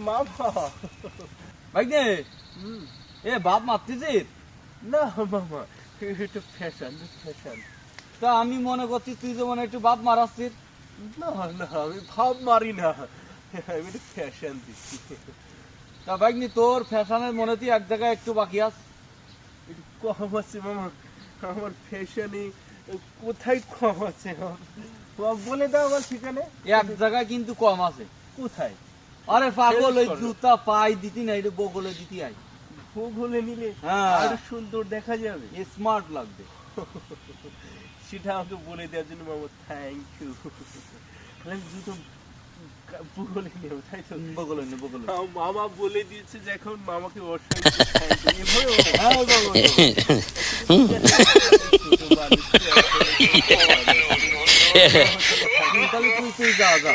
মামা ভাইনে এ বাপ মারতেছিস? না মামা, এটা ফ্যাশন ফ্যাশন। তা আমি মনে করছি তুই যে মনে হয় একটু বাপ মারাচ্ছিস। না না, আমি ভাব মারি না, আমি এটা ফ্যাশন দিচ্ছি। তা ভাইনি তোর ফ্যাশনের মনে তুই এক জায়গায় একটু বাকি আস। একটু কম আছে মামা, আমার ফ্যাশনে কোথায় কম আছে? বলে দাও আমার ঠিকানে। এক জায়গায় কিন্তু কম আছে। কোথায়? আরে পাগল, ওই শেষ করো। জুতা পাই দিতি না, এটা বগলে দিতি আই। ভূগোলে নিলে হ্যাঁ। আরো সুন্দর দেখা যাবে। স্মার্ট লাগবে। সেটা আমাকে বলে দেওয়ার জন্য মামা থ্যাংক ইউ। আমি জুতো ভূগোলে নেব, তাই তো? বগলে নে, বগলে নে। মামা বলে দিয়েছে যে এখন মামাকে অসংখ্য থ্যাংক ইউ। হ্যাঁ, বগলে নে। তাহলে তুই যা যা।